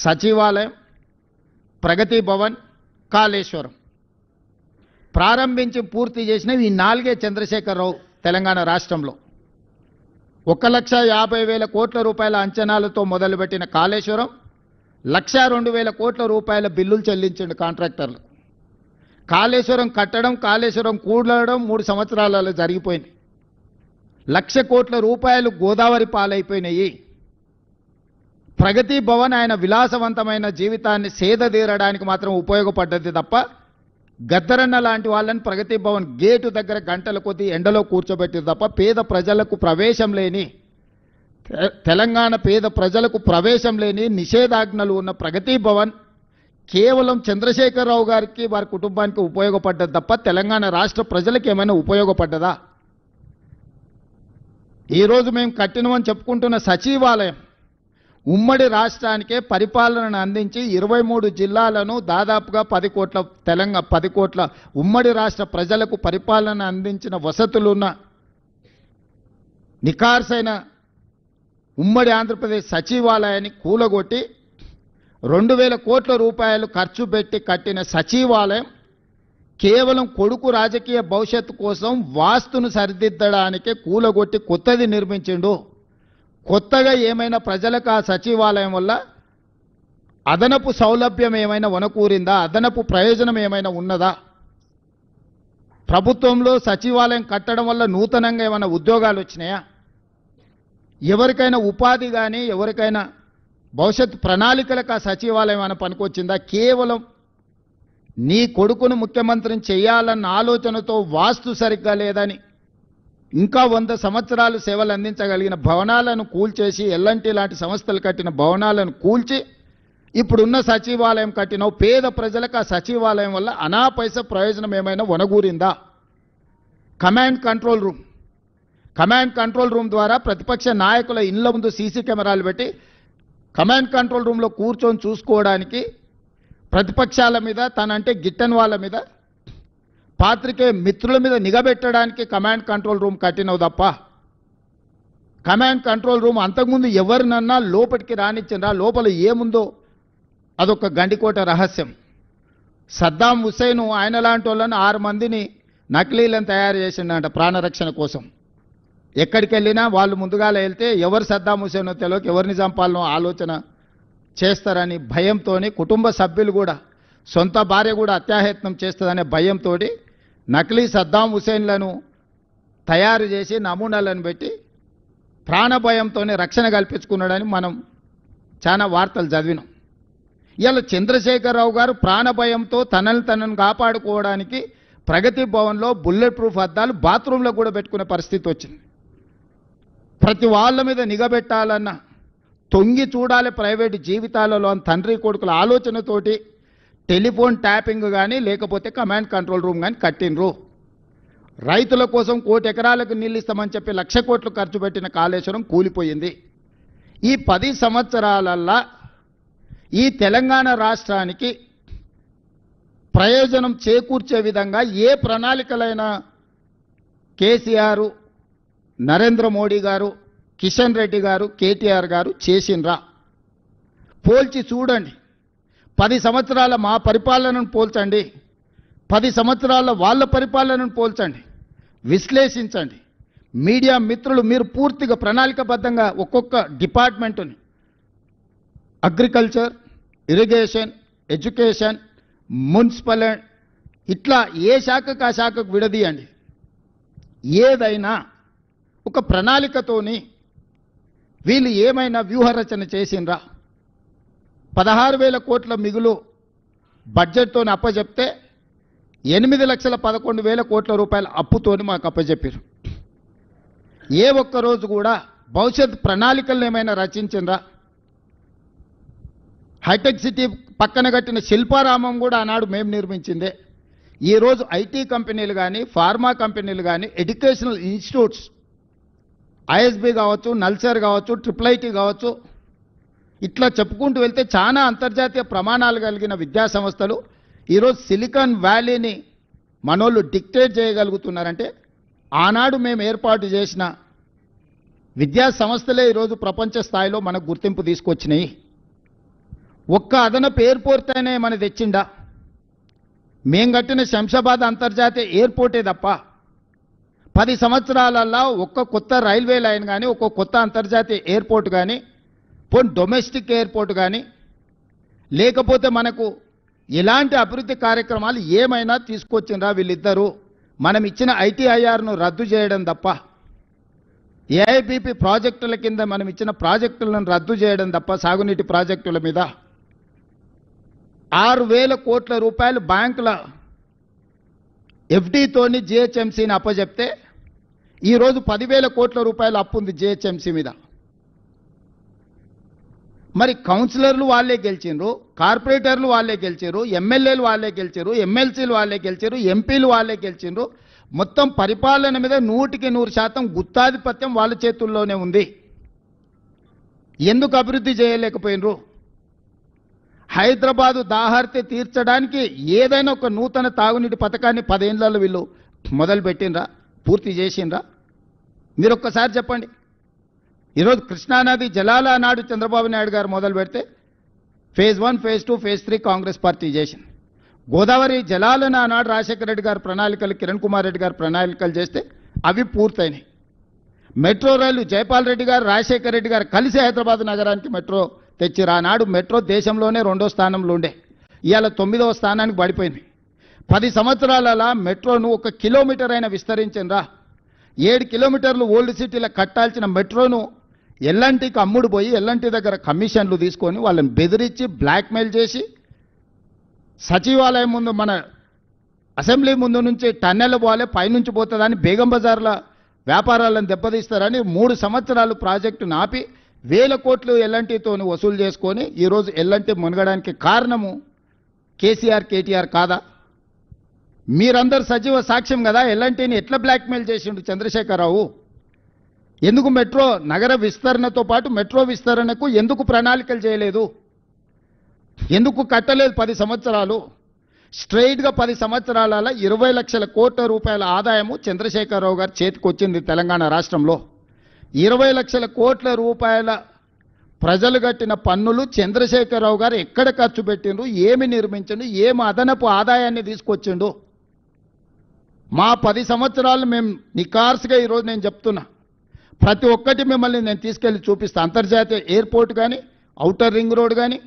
సచివాలయం, ప్రగతి భవన్, కాళేశ్వరం ప్రారంభించి పూర్తి చేసినవి ఈ 4 చంద్రశేఖరరావు తెలంగాణ రాష్ట్రంలో. 1,50,000 కోట్ల రూపాయల అంచనాలతో మొదలుపెట్టిన కాళేశ్వరం 1,02,000 కోట్ల రూపాయల బిల్లులు చెల్లించండి కాంట్రాక్టర్లు. కాళేశ్వరం కట్టడం, కాళేశ్వరం కూడడం 3 సంవత్సరాలలో జరిగిపోయింది. 1,00,000 కోట్ల రూపాయలు గోదావరి పాలైపోయినాయి. ప్రగతి భవన్ ఆయన విలాసవంతమైన జీవితాన్ని సేదతీరడానికి మాత్రం ఉపయోగపడ్డది తప్ప గద్దరన్న లాంటి వాళ్ళని ప్రగతి భవన్ గేటు దగ్గర గంటల కొద్దీ ఎండలో కూర్చోబెట్టింది తప్ప పేద ప్రజలకు ప్రవేశం లేని, తెలంగాణ పేద ప్రజలకు ప్రవేశం లేని నిషేధాజ్ఞలు ఉన్న ప్రగతి భవన్ కేవలం చంద్రశేఖరరావు గారికి వారి కుటుంబానికి ఉపయోగపడ్డది తప్ప తెలంగాణ రాష్ట్ర ప్రజలకు ఏమైనా ఉపయోగపడ్డదా? ఈరోజు మేము కట్టినమని చెప్పుకుంటున్న సచివాలయం ఉమ్మడి రాష్ట్రానికే పరిపాలనను అందించి 23 జిల్లాలను దాదాపుగా 10 కోట్ల ఉమ్మడి రాష్ట్ర ప్రజలకు పరిపాలన అందించిన వసతులున్న నికార్సైన ఉమ్మడి ఆంధ్రప్రదేశ్ సచివాలయాన్ని కూలగొట్టి 2,000 కోట్ల రూపాయలు ఖర్చు పెట్టి కట్టిన సచివాలయం కేవలం కొడుకు రాజకీయ భవిష్యత్తు కోసం వాస్తును సరిదిద్దడానికే కూలగొట్టి కొత్తది నిర్మించిండు. కొత్తగా ఏమైనా ప్రజలకు ఆ సచివాలయం వల్ల అదనపు సౌలభ్యం ఏమైనా వనకూరిందా? అదనపు ప్రయోజనం ఏమైనా ఉన్నదా? ప్రభుత్వంలో సచివాలయం కట్టడం వల్ల నూతనంగా ఏమైనా ఉద్యోగాలు వచ్చినాయా? ఎవరికైనా ఉపాధి కానీ ఎవరికైనా భవిష్యత్ ప్రణాళికలకు ఆ సచివాలయం ఏమైనా పనికొచ్చిందా? కేవలం నీ కొడుకును ముఖ్యమంత్రిని చేయాలన్న ఆలోచనతో వాస్తు సరిగ్గా లేదని ఇంకా 100 సంవత్సరాలు సేవలు అందించగలిగిన భవనాలను కూల్చేసి ఎల్ఎన్టీ లాంటి సంస్థలు కట్టిన భవనాలను కూల్చి ఇప్పుడున్న సచివాలయం కట్టిన పేద ప్రజలకు ఆ సచివాలయం వల్ల అనాపైస ప్రయోజనం ఏమైనా వనగూరిందా? కమాండ్ కంట్రోల్ రూమ్ ద్వారా ప్రతిపక్ష నాయకుల ఇళ్ల ముందు సీసీ కెమెరాలు పెట్టి కమాండ్ కంట్రోల్ రూమ్లో కూర్చొని చూసుకోవడానికి ప్రతిపక్షాల మీద, తనంటే గిట్టని వాళ్ళ మీద, పాత్రికేయ మిత్రుల మీద నిఘబెట్టడానికి కమాండ్ కంట్రోల్ రూమ్ కట్టినవు తప్ప కమాండ్ కంట్రోల్ రూమ్ అంతకుముందు ఎవరినన్నా లోపలికి రానిచ్చిండ్రా? లోపల ఏముందో అదొక గండికోట రహస్యం. సద్దాం హుస్సేన్ ఆయన లాంటి వాళ్ళని 6 మందిని నకిలీలను తయారు చేసిండంట ప్రాణరక్షణ కోసం. ఎక్కడికి వెళ్ళినా వాళ్ళు ముందుగా వెళ్తే ఎవరు సద్దాం హుస్సేనో తెలియక ఎవరిని చంపాలనో ఆలోచన చేస్తారని భయంతోని, కుటుంబ సభ్యులు కూడా సొంత భార్య కూడా అత్యాయత్నం చేస్తుందనే భయంతో నకిలీ సద్దాం హుస్సేన్లను తయారు చేసి నమూనాలను పెట్టి ప్రాణభయంతోనే రక్షణ కల్పించుకున్నాడని మనం చాలా వార్తలు చదివినాం. ఇలా చంద్రశేఖరరావు గారు ప్రాణభయంతో తనను కాపాడుకోవడానికి ప్రగతి భవన్లో బుల్లెట్ ప్రూఫ్ అద్దాలు బాత్రూంలో కూడా పెట్టుకునే పరిస్థితి వచ్చింది. ప్రతి వాళ్ళ మీద నిఘబెట్టాలన్న, తొంగి చూడాలి ప్రైవేటు జీవితాలలో అని తండ్రి కొడుకుల ఆలోచనతోటి టెలిఫోన్ ట్యాపింగ్ కానీ లేకపోతే కమాండ్ కంట్రోల్ రూమ్ కానీ కట్టినరు. రైతుల కోసం 1,00,00,000 ఎకరాలకు నీళ్ళు ఇస్తామని చెప్పి 1,00,000 కోట్లు ఖర్చు పెట్టిన కాళేశ్వరం కూలిపోయింది. ఈ 10 సంవత్సరాలల్లా ఈ తెలంగాణ రాష్ట్రానికి ప్రయోజనం చేకూర్చే విధంగా ఏ ప్రణాళికలైనా కేసీఆర్, నరేంద్ర మోడీ గారు, కిషన్ రెడ్డి గారు, కేటీఆర్ గారు చేసిండ్రా? పోల్చి చూడండి. 10 సంవత్సరాల మా పరిపాలనను పోల్చండి, 10 సంవత్సరాల వాళ్ళ పరిపాలనను పోల్చండి, విశ్లేషించండి. మీడియా మిత్రులు మీరు పూర్తిగా ప్రణాళికబద్ధంగా ఒక్కొక్క డిపార్ట్మెంటుని అగ్రికల్చర్, ఇరిగేషన్, ఎడ్యుకేషన్, మున్సిపల్ ఇట్లా ఏ శాఖకు ఆ శాఖకు విడదీయండి. ఏదైనా ఒక ప్రణాళికతోని వీళ్ళు ఏమైనా వ్యూహరచన చేసిండ్రా? 16,000 కోట్ల మిగులు బడ్జెట్తో అప్పచెప్తే 8,11,000 కోట్ల రూపాయల అప్పుతోని మాకు అప్పచెప్పారు. ఏ ఒక్కరోజు కూడా భవిష్యత్ ప్రణాళికలను ఏమైనా రచించిండ్రా? హైటెక్ సిటీ పక్కన కట్టిన శిల్పారామం కూడా ఆనాడు మేము నిర్మించిందే. ఈరోజు ఐటీ కంపెనీలు కానీ, ఫార్మా కంపెనీలు కానీ, ఎడ్యుకేషనల్ ఇన్స్టిట్యూట్స్ ఐఎస్బి కావచ్చు, నల్సర్ కావచ్చు, IIIT కావచ్చు, ఇట్లా చెప్పుకుంటూ వెళ్తే చాలా అంతర్జాతీయ ప్రమాణాలు కలిగిన విద్యా సంస్థలు ఈరోజు సిలికాన్ వ్యాలీని మనోళ్ళు డిక్టేట్ చేయగలుగుతున్నారంటే ఆనాడు మేము ఏర్పాటు చేసిన విద్యా సంస్థలే ఈరోజు ప్రపంచ స్థాయిలో మనకు గుర్తింపు తీసుకొచ్చినాయి. ఒక్క అదనపు ఎయిర్పోర్ట్ అయినా ఏమైనా తెచ్చిండా? మేం కట్టిన శంషాబాద్ అంతర్జాతీయ ఎయిర్పోర్టే తప్ప 10 సంవత్సరాలల్లో ఒక్క కొత్త రైల్వే లైన్ కానీ, ఒక్క కొత్త అంతర్జాతీయ ఎయిర్పోర్ట్ కానీ, పోనీ డొమెస్టిక్ ఎయిర్పోర్ట్ కానీ, లేకపోతే మనకు ఎలాంటి అభివృద్ధి కార్యక్రమాలు ఏమైనా తీసుకొచ్చిండ్రా వీళ్ళిద్దరూ? మనం ఇచ్చిన ఐటీఐఆర్ను రద్దు చేయడం తప్ప, ఏఐబీపీ ప్రాజెక్టుల కింద మనం ఇచ్చిన ప్రాజెక్టులను రద్దు చేయడం తప్ప, సాగునీటి ప్రాజెక్టుల మీద 6,000 కోట్ల రూపాయలు బ్యాంకుల ఎఫ్డీతోని జిహెచ్ఎంసీని అప్పచెప్తే ఈరోజు 10,000 కోట్ల రూపాయలు అప్పు ఉంది జిహెచ్ఎంసీ మీద. మరి కౌన్సిలర్లు వాళ్ళే గెలిచిండ్రు, కార్పొరేటర్లు వాళ్ళే గెలిచారు, ఎమ్మెల్యేలు వాళ్ళే గెలిచారు, ఎమ్మెల్సీలు వాళ్ళే గెలిచారు, ఎంపీలు వాళ్ళే గెలిచిండ్రు. మొత్తం పరిపాలన మీద 100% గుత్తాధిపత్యం వాళ్ళ చేతుల్లోనే ఉంది. ఎందుకు అభివృద్ధి చేయలేకపోయినరు? హైదరాబాదు దాహార్తి తీర్చడానికి ఏదైనా ఒక నూతన తాగునీటి పథకాన్ని 10 ఏళ్లలో వీళ్ళు మొదలు పెట్టినరా? పూర్తి చేసిండ్రా? మీరు ఒక్కసారి చెప్పండి. ఈరోజు కృష్ణానది జలాల నాడు చంద్రబాబు నాయుడు గారు మొదలు పెడితే phase 1, phase 2, phase 3 Congress party చేసింది. గోదావరి జలాలను ఆనాడు రాజశేఖర రెడ్డి గారు ప్రణాళికలు, కిరణ్ కుమార్ రెడ్డి గారు ప్రణాళికలు చేస్తే అవి పూర్తయినాయి. మెట్రో రైలు జైపాల్ రెడ్డి గారు, రాజశేఖర రెడ్డి గారు కలిసి హైదరాబాద్ నగరానికి మెట్రో తెచ్చిరు. ఆనాడు మెట్రో దేశంలోనే 2వ స్థానంలో ఉండే, ఇవాళ 9వ స్థానానికి పడిపోయింది. 10 సంవత్సరాలలో మెట్రోను 1 కిలోమీటర్ అయినా విస్తరించిండ్రా? 7 కిలోమీటర్లు ఓల్డ్ సిటీలో కట్టాల్సిన మెట్రోను ఎల్ఎన్టీకి అమ్ముడు పోయి ఎల్ఎన్టీ దగ్గర కమిషన్లు తీసుకొని వాళ్ళని బెదిరించి బ్లాక్మెయిల్ చేసి సచివాలయం ముందు, మన అసెంబ్లీ ముందు నుంచి టన్నెల్ పోవాలి, పైనుంచి పోతుందని బేగం బజార్ల వ్యాపారాలను దెబ్బతీస్తారని 3 సంవత్సరాలు ప్రాజెక్టు నాపి 1,000 కోట్లు ఎల్ఎన్టీతో వసూలు చేసుకొని ఈరోజు ఎల్ఎన్టీ మునగడానికి కారణము కేసీఆర్, కేటీఆర్ కాదా? మీరందరూ సజీవ సాక్ష్యం కదా. ఎల్ఎన్టీని ఎట్లా బ్లాక్మెయిల్ చేసిండు చంద్రశేఖరరావు? ఎందుకు మెట్రో నగర విస్తరణతో పాటు మెట్రో విస్తరణకు ఎందుకు ప్రణాళికలు చేయలేదు? ఎందుకు కట్టలేదు? 10 సంవత్సరాలు స్ట్రైట్గా 10 సంవత్సరాల 20 లక్షల కోట్ల రూపాయల ఆదాయము చంద్రశేఖరరావు గారి చేతికి వచ్చింది తెలంగాణ రాష్ట్రంలో. 20 లక్షల కోట్ల రూపాయల ప్రజలు కట్టిన పన్నులు చంద్రశేఖరరావు గారు ఎక్కడ ఖర్చు పెట్టిండ్రు, ఏమి నిర్మించిండు, ఏమి అదనపు ఆదాయాన్ని తీసుకొచ్చిండు? మా 10 సంవత్సరాలు మేము నికార్సుగా ఈరోజు నేను చెప్తున్నా, ప్రతి ఒక్కటి మిమ్మల్ని నేను తీసుకెళ్లి చూపిస్తాను. అంతర్జాతీయ ఎయిర్పోర్ట్ కానీ, ఔటర్ రింగ్ రోడ్ కానీ,